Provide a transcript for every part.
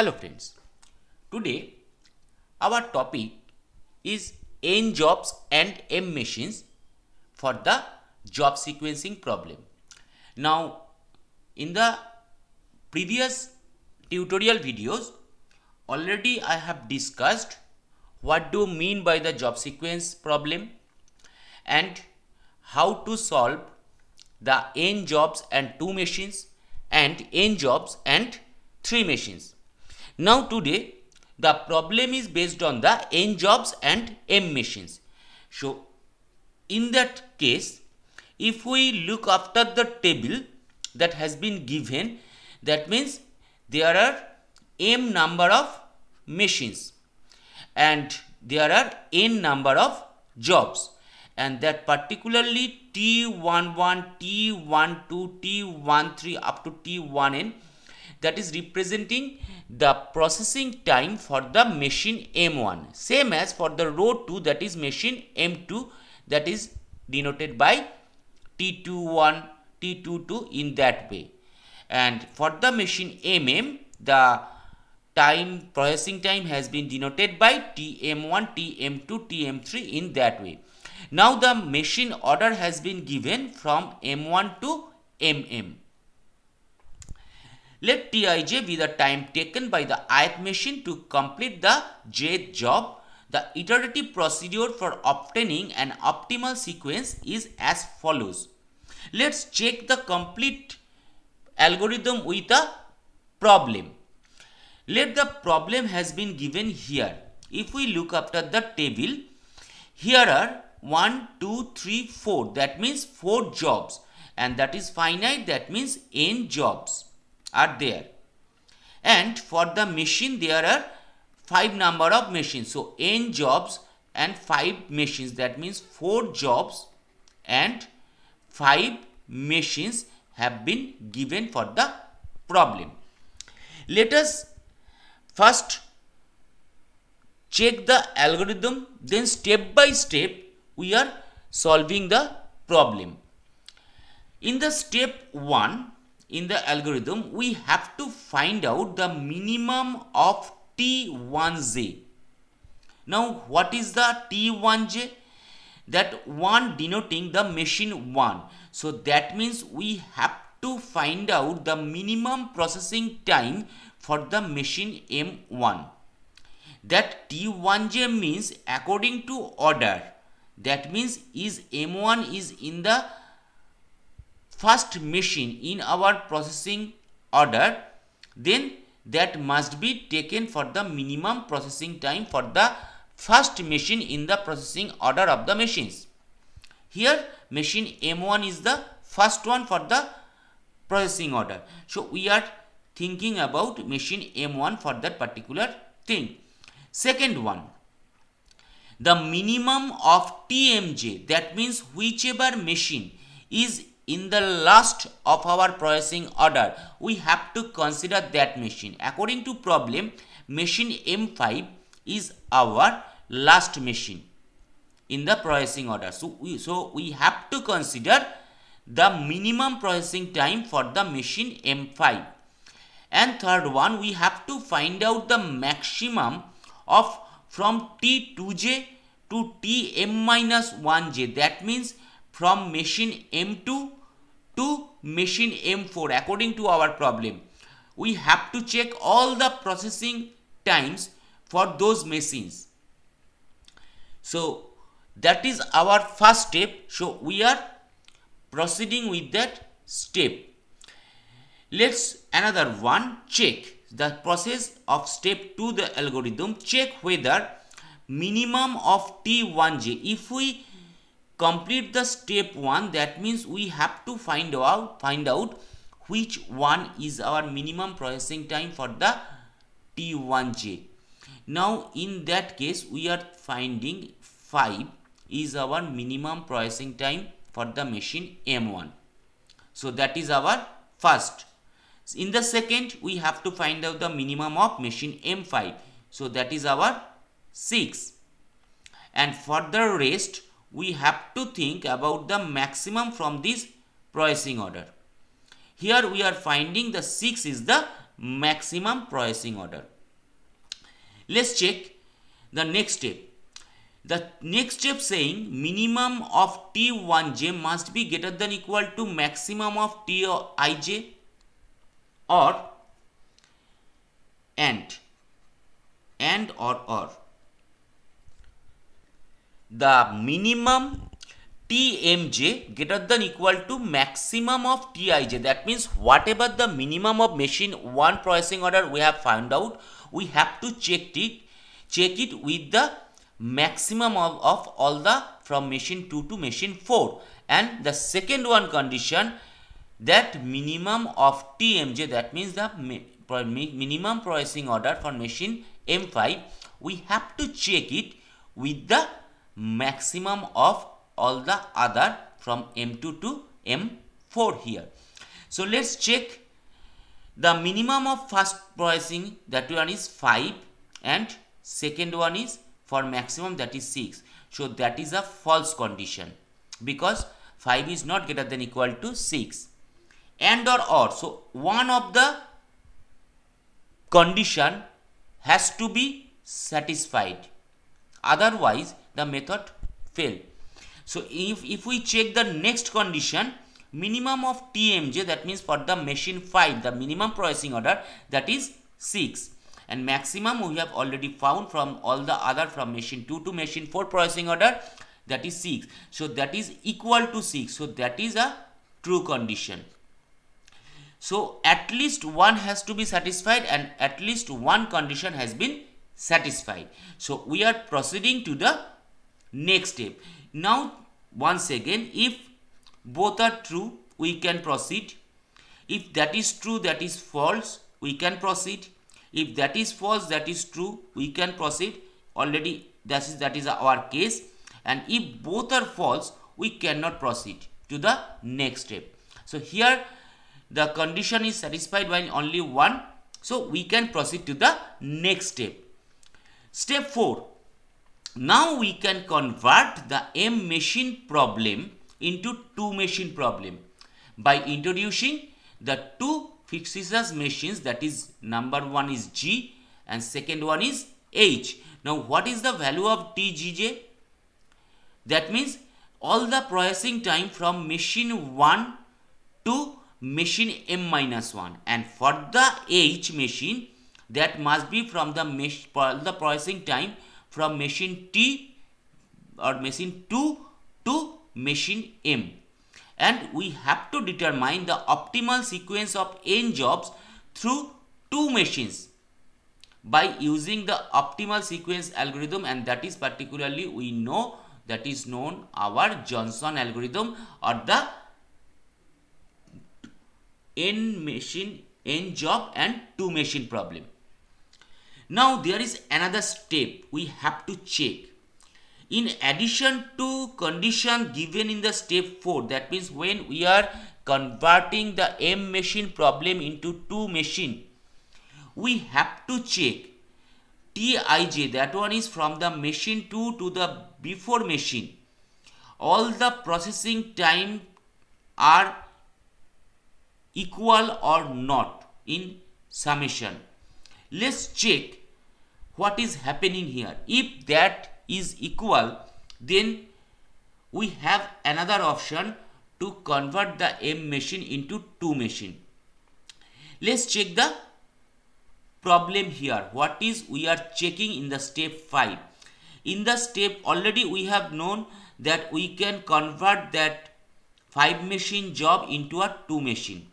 Hello friends, today our topic is N jobs and M machines for the job sequencing problem. Now in the previous tutorial videos already I have discussed what do you mean by the job sequence problem and how to solve the N jobs and 2 machines and N jobs and 3 machines. Now today the problem is based on the N jobs and M machines. So in that case, if we look after the table that has been given, that means there are M number of machines and there are N number of jobs, and that particularly T11, T12, T13 up to T1n, that is representing the processing time for the machine M1, same as for the row 2, that is machine M2, that is denoted by T21, T22 in that way. And for the machine MM, the processing time has been denoted by TM1, TM2, TM3 in that way. Now the machine order has been given from M1 to MM. Let Tij be the time taken by the ith machine to complete the jth job. The iterative procedure for obtaining an optimal sequence is as follows. Let's check the complete algorithm with a problem. Let the problem has been given here. If we look after the table, here are 1, 2, 3, 4. That means 4 jobs, and that is finite. That means n jobs are there. And for the machine there are 5 number of machines. So n jobs and 5 machines. That means 4 jobs and 5 machines have been given for the problem. Let us first check the algorithm, then step by step we are solving the problem. In the step 1 in the algorithm, we have to find out the minimum of T1j. Now what is the T1j? That 1 denoting the machine 1. So that means we have to find out the minimum processing time for the machine M1. That T1j means according to order. That means is M1 is in the first machine in our processing order, then that must be taken for the minimum processing time for the first machine in the processing order of the machines. Here machine M1 is the first one for the processing order. So we are thinking about machine M1 for that particular thing. Second one, the minimum of TMJ, that means whichever machine is in the last of our processing order, we have to consider that machine. According to problem, machine M5 is our last machine in the processing order. So we have to consider the minimum processing time for the machine M5. And third one, we have to find out the maximum of from T2j to Tm-1j. That means from machine M2 to machine M4 according to our problem. We have to check all the processing times for those machines. So that is our first step. So we are proceeding with that step. Let's another one, check the process of step 2 the algorithm. Check whether minimum of T1j. If we complete the step 1, that means we have to find out which one is our minimum processing time for the T1j. Now in that case we are finding 5 is our minimum processing time for the machine M1. So that is our first. In the second, we have to find out the minimum of machine M5. So that is our 6. And for the rest, we have to think about the maximum from this processing order. Here we are finding the 6 is the maximum processing order. Let's check the next step. The next step saying minimum of T1j must be greater than equal to maximum of Tij, or and or the minimum Tmj greater than equal to maximum of Tij. That means whatever the minimum of machine 1 processing order we have found out, we have to check it with the maximum of all the from machine 2 to machine 4. And the second one condition, that minimum of Tmj, that means the minimum processing order for machine M5, we have to check it with the maximum of all the other from M2 to M4 here. So let's check the minimum of first processing, that one is 5, and second one is for maximum, that is 6. So that is a false condition because 5 is not greater than equal to 6. And or so one of the condition has to be satisfied, otherwise the method fail. So if we check the next condition, minimum of Tmj, that means for the machine 5 the minimum processing order, that is 6, and maximum we have already found from all the other from machine 2 to machine 4 processing order, that is 6. So that is equal to 6. So that is a true condition. So at least one has to be satisfied and at least one condition has been satisfied. So we are proceeding to the next step. Now once again, if both are true, we can proceed. If that is true, that is false, we can proceed. If that is false, that is true, we can proceed. Already that is our case. And if both are false, we cannot proceed to the next step. So here the condition is satisfied by only one, so we can proceed to the next step. Step 4. Now we can convert the M machine problem into 2 machine problem by introducing the 2 fictitious machines, that is number 1 is G and second one is H. Now what is the value of Tgj? That means all the processing time from machine 1 to machine M-1, and for the H machine, that must be from the processing time from machine T or machine 2 to machine M. And we have to determine the optimal sequence of n jobs through 2 machines by using the optimal sequence algorithm, and that is particularly we know that is known our Johnson algorithm, or the n job and 2 machine problem. Now there is another step we have to check. In addition to condition given in the step 4, that means when we are converting the M machine problem into 2 machine, we have to check Tij, that one is from the machine 2 to the before machine. All the processing time are equal or not in summation. Let's check what is happening here. If that is equal, then we have another option to convert the M machine into 2 machine. Let's check the problem here. What is we are checking in the step 5. In the step already we have known that we can convert that 5 machine job into a 2 machine.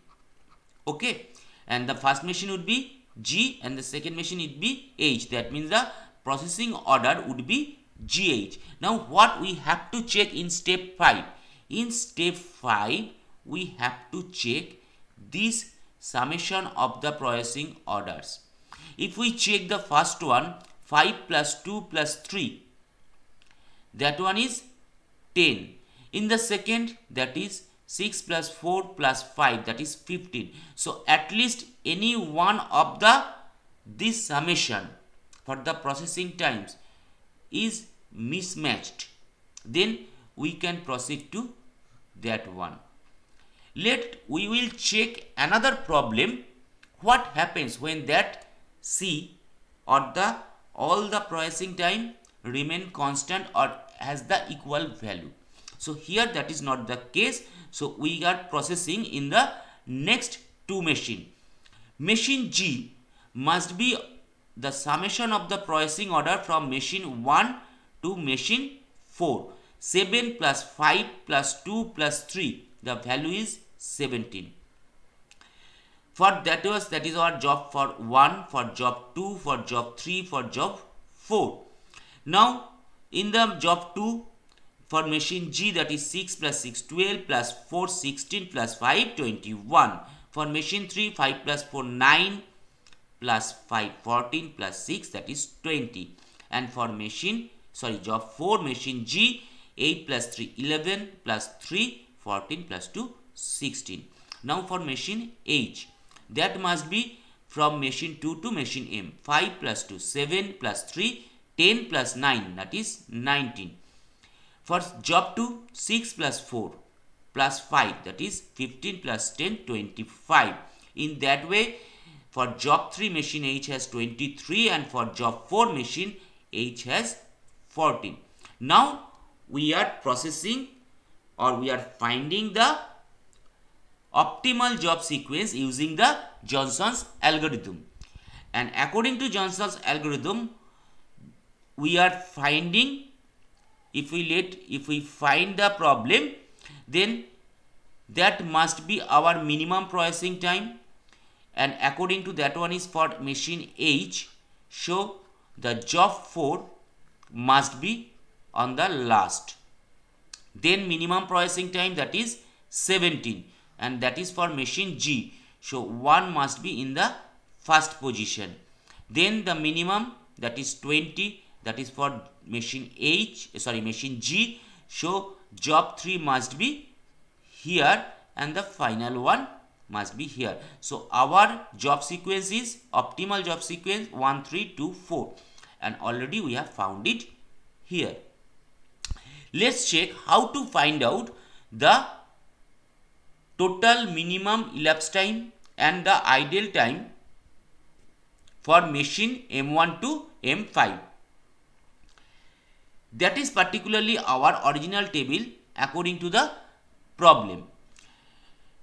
Okay, and the first machine would be G and the second machine would be H. That means the processing order would be GH. Now what we have to check in step 5? In step 5 we have to check this summation of the processing orders. If we check the first one, 5 plus 2 plus 3, that one is 10. In the second, that is 6 plus 4 plus 5, that is 15. So at least any one of this summation for the processing times is mismatched, then we can proceed to that one. We will check another problem. What happens when that C or all the processing time remain constant or has the equal value. So here that is not the case. So we are processing in the next two machine. Machine G must be the summation of the processing order from machine 1 to machine 4. 7 plus 5 plus 2 plus 3, the value is 17. For that is our job for 1, for job 2, for job 3, for job 4. Now in the job 2, for machine G, that is 6 plus 6 12 plus 4 16 plus 5 21. For machine 3, 5 plus 4 9 plus 5 14 plus 6, that is 20. And for job 4, machine G, 8 plus 3 11 plus 3 14 plus 2 16. Now for machine H, that must be from machine 2 to machine M. 5 plus 2 7 plus 3 10 plus 9, that is 19. For job 2, 6 plus 4 plus 5, that is 15 plus 10 25. In that way, for job 3 machine H has 23 and for job 4 machine H has 14. Now we are processing or we are finding the optimal job sequence using the Johnson's algorithm. And according to Johnson's algorithm, we are finding, if we find the problem, then that must be our minimum processing time, and according to that one is for machine H. So the job 4 must be on the last. Then minimum processing time, that is 17, and that is for machine G. So 1 must be in the first position. Then the minimum, that is 20, that is for machine G. So job 3 must be here and the final one must be here. So our job sequence is optimal job sequence 1 3 2 4, and already we have found it here. Let's check how to find out the total minimum elapsed time and the ideal time for machine M1 to M5. That is particularly our original table according to the problem.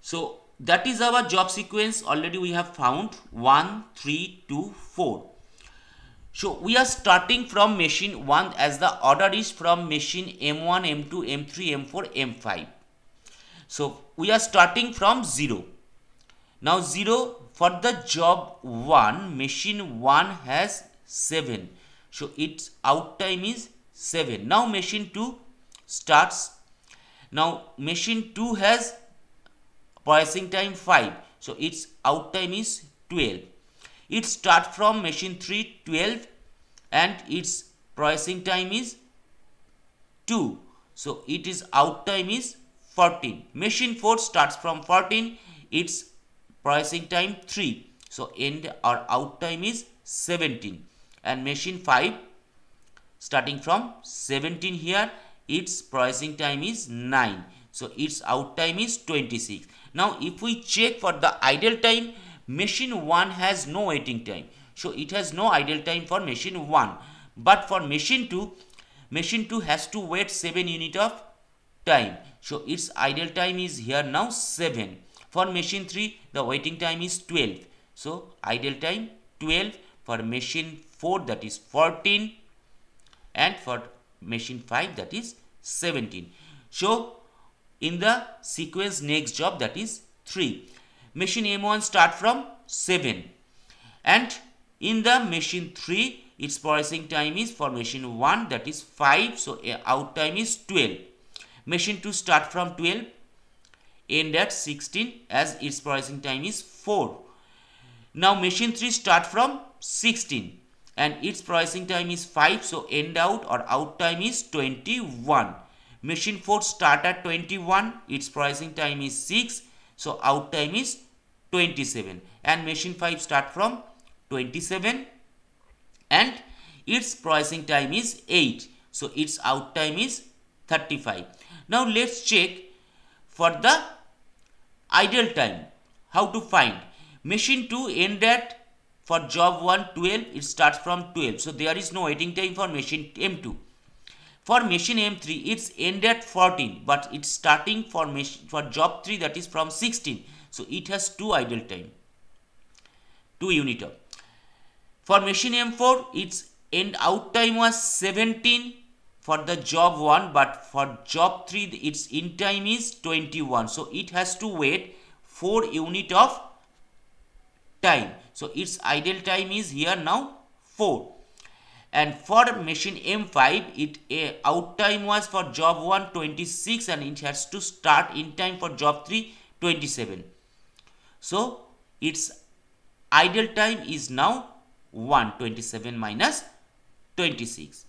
So that is our job sequence. Already we have found 1 3 2 4. So we are starting from machine 1 as the order is from machine M1, M2, M3, M4, M5. So we are starting from 0. Now 0 for the job 1, machine 1 has 7. So its out time is 7. Now machine 2 starts. Now machine 2 has processing time 5. So its out time is 12. It starts from machine 3 12 and its processing time is 2. So it is out time is 14. Machine 4 starts from 14. Its processing time 3. So end or out time is 17. And machine 5 starting from 17 here, its processing time is 9. So its out time is 26. Now if we check for the idle time, machine 1 has no waiting time. So it has no idle time for machine 1. But for machine 2 has to wait 7 unit of time. So its idle time is here now 7. For machine 3, the waiting time is 12. So idle time 12. For machine 4, that is 14. And for machine 5, that is 17. So in the sequence next job, that is 3. Machine M1 start from 7. And in the machine 3, its processing time is for machine 1, that is 5. So out time is 12. Machine 2 start from 12, end at 16 as its processing time is 4. Now machine 3 start from 16 and its processing time is 5. So end out or out time is 21. Machine 4 start at 21, its processing time is 6. So out time is 27. And machine 5 start from 27 and its processing time is 8. So its out time is 35. Now let's check for the idle time. How to find? Machine 2 end at For job 1 12, it starts from 12. So there is no waiting time for machine M2. For machine M3, it's end at 14, but it's starting for job 3, that is from 16. So it has 2 idle time, 2 unit of. For machine M4, its end out time was 17 for the job 1, but for job 3, its in time is 21. So it has to wait 4 unit of time. So its idle time is here now 4. And for machine M5, it out time was for job 1 26, and it has to start in time for job 3 27. So its idle time is now 1, 27 minus 26.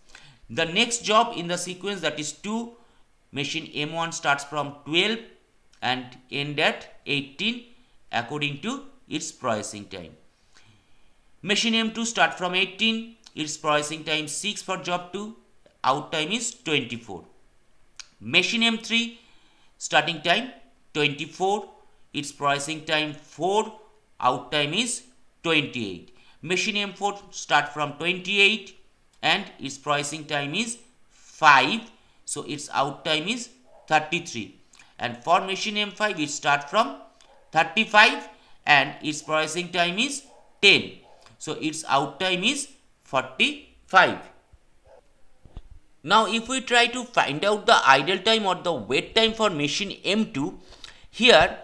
The next job in the sequence, that is 2, machine M1 starts from 12 and end at 18 according to its processing time. Machine M2 start from 18, its processing time 6 for job 2, out time is 24. Machine M3 starting time 24, its processing time 4, out time is 28. Machine M4 start from 28 and its processing time is 5, so its out time is 33. And for machine M5, it start from 35 and its processing time is 10, so its out time is 45. Now if we try to find out the idle time or the wait time for machine M2, here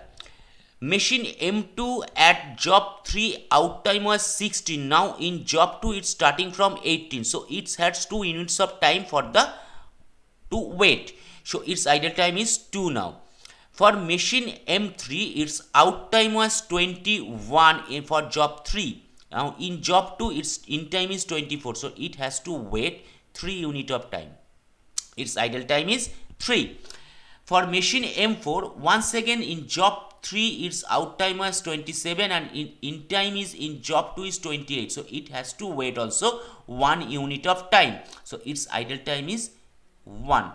machine M2 at job 3 out time was 16. Now in job 2 it's starting from 18, so it has 2 units of time for the to wait, so its idle time is 2 now. For machine M3, its out time was 21 for job 3. Now in job 2 its in time is 24, so it has to wait 3 unit of time. Its idle time is 3. For machine M4, once again in job 3 its out time was 27 and in time is in job 2 is 28, so it has to wait also 1 unit of time, so its idle time is 1.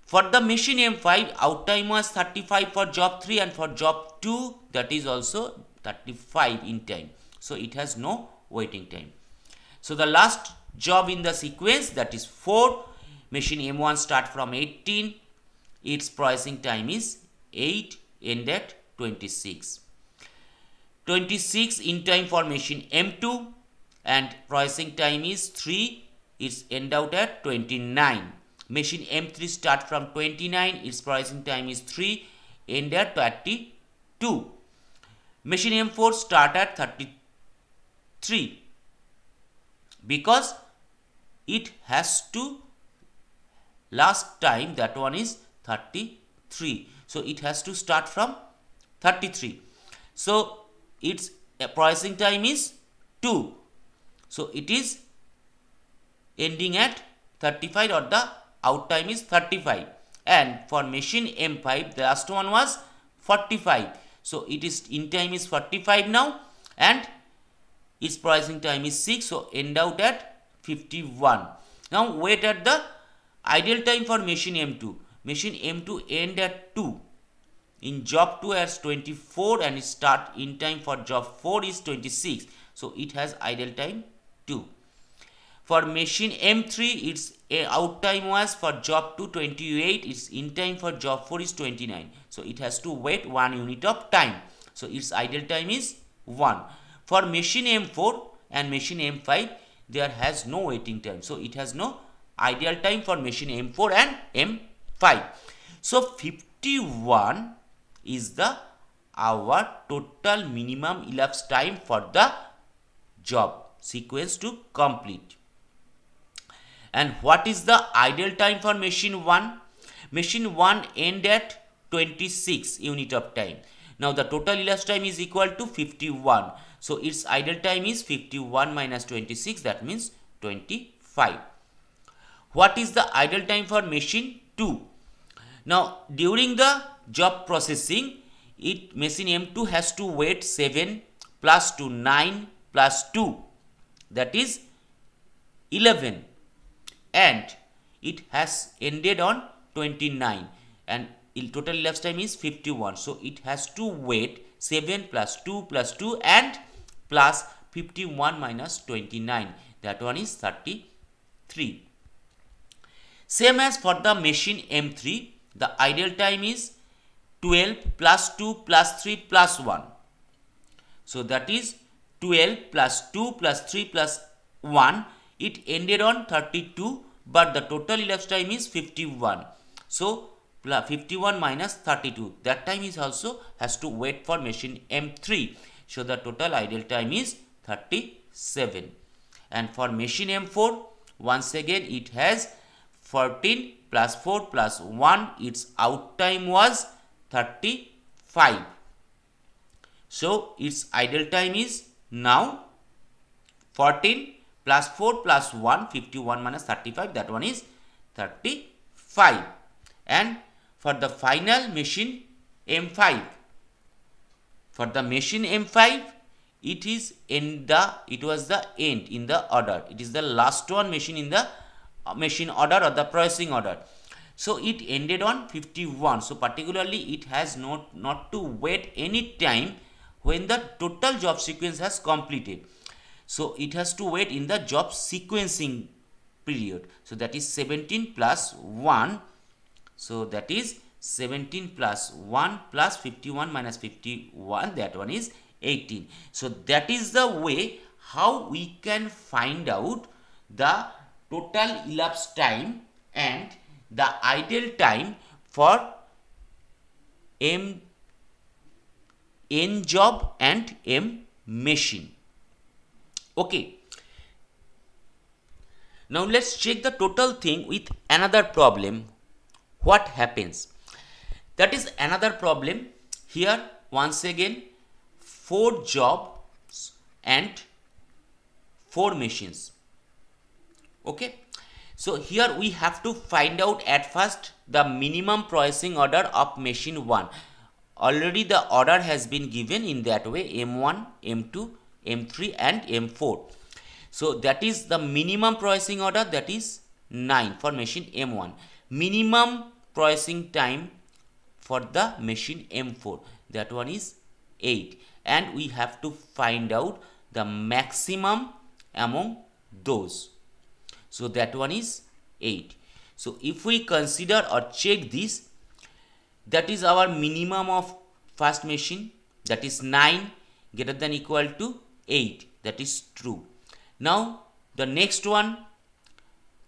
For the machine M5, out time was 35 for job 3 and for job 2 that is also 35 in time, so it has no waiting time. So the last job in the sequence, that is 4, machine M1 start from 18, its processing time is 8, end at 26. 26 in time for machine M2 and processing time is 3, its end out at 29. Machine M3 start from 29, its processing time is 3, end at 32. Machine M4 start at 33 because it has to last time, that one is 33, so it has to start from 33. So its processing time is 2, so it is ending at 35 or the out time is 35. And for machine M5, the last one was 45, so it is in time is 45 now and its processing time is 6, so end out at 51. Now wait at the idle time for machine M2. Machine M2 end at 2. In job 2 has 24 and it start in time for job 4 is 26, so it has idle time 2. For machine M3, its out time was for job 2 28, its in time for job 4 is 29, so it has to wait 1 unit of time, so its idle time is 1. For machine M4 and machine M5, there has no waiting time, so it has no ideal time for machine M4 and M5. So 51 is the our total minimum elapsed time for the job sequence to complete. And what is the ideal time for machine 1? Machine 1 end at 26 unit of time. Now the total elapsed time is equal to 51. So its idle time is 51 minus 26, that means 25. What is the idle time for machine 2? Now during the job processing, machine M2 has to wait 7 plus 2 9 plus 2, that is 11, and it has ended on 29 and total elapsed time is 51, so it has to wait 7 plus 2 plus 2 and plus 51 minus 29, that one is 33. Same as for the machine M3, the idle time is 12 plus 2 plus 3 plus 1. So that is 12 plus 2 plus 3 plus 1. It ended on 32, but the total elapsed time is 51. So 51 minus 32, that time is also has to wait for machine M3. So the total idle time is 37. And for machine M4, once again it has 14 plus 4 plus 1, its out time was 35. So its idle time is now 14 plus 4 plus 1, 51 minus 35, that one is 35. And for the final machine M5, for the machine M5, it is in the, it was the end in the order. It is the last one machine in the machine order or the processing order. So it ended on 51. So particularly it has not to wait any time when the total job sequence has completed. So it has to wait in the job sequencing period. So that is 17 plus 1. So that is 17 plus 1 plus 51 minus 51, that one is 18. So that is the way how we can find out the total elapsed time and the idle time for N job and M machine. Okay. Now let's check the total thing with another problem. What happens? That is another problem. Here once again 4 jobs and 4 machines. Okay. So here we have to find out at first the minimum processing order of machine 1. Already the order has been given in that way, M1, M2, M3 and M4. So that is the minimum processing order, that is 9 for machine M1. Minimum processing time for the machine M4, that one is 8. And we have to find out the maximum among those. So that one is 8. So if we consider or check this, that is our minimum of first machine, that is 9 greater than equal to 8, that is true. Now the next one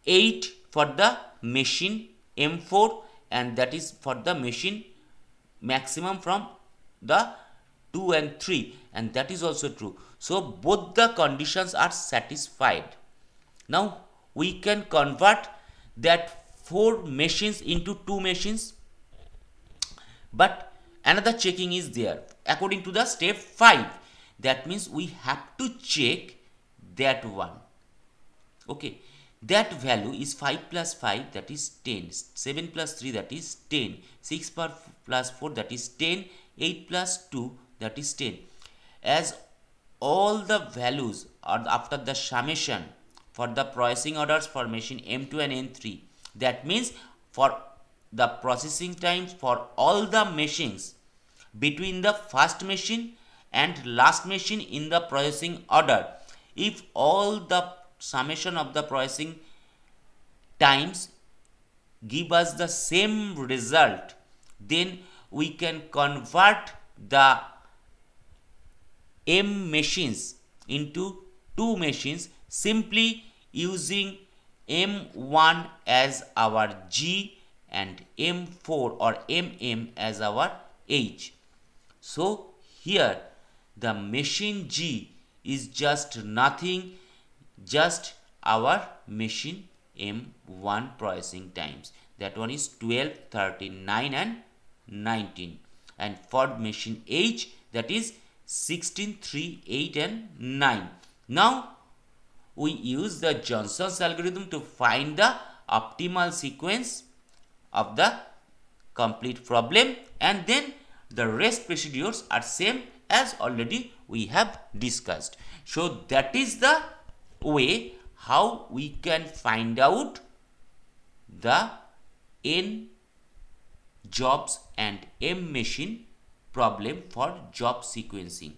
8 for the machine M4, and that is for the machine maximum from the 2 and 3, and that is also true. So both the conditions are satisfied. Now we can convert that 4 machines into 2 machines, but another checking is there according to the step 5. That means we have to check that one. Okay, that value is 5 plus 5, that is 10, 7 plus 3, that is 10, 6 plus 4, that is 10, 8 plus 2, that is 10. As all the values are after the summation for the processing orders for machine M2 and M3, that means for the processing times for all the machines between the first machine and last machine in the processing order, if all the summation of the processing times give us the same result, then we can convert the M machines into 2 machines simply using M1 as our G and M4 or MM as our H. So here the machine G is just nothing, just our machine M1 processing times. That one is 12, 39 and 19. And for machine H, that is 16, 3, 8 and 9. Now we use the Johnson's algorithm to find the optimal sequence of the complete problem, and then the rest procedures are same as already we have discussed. So that is the way how we can find out the N jobs and M machine problem for job sequencing.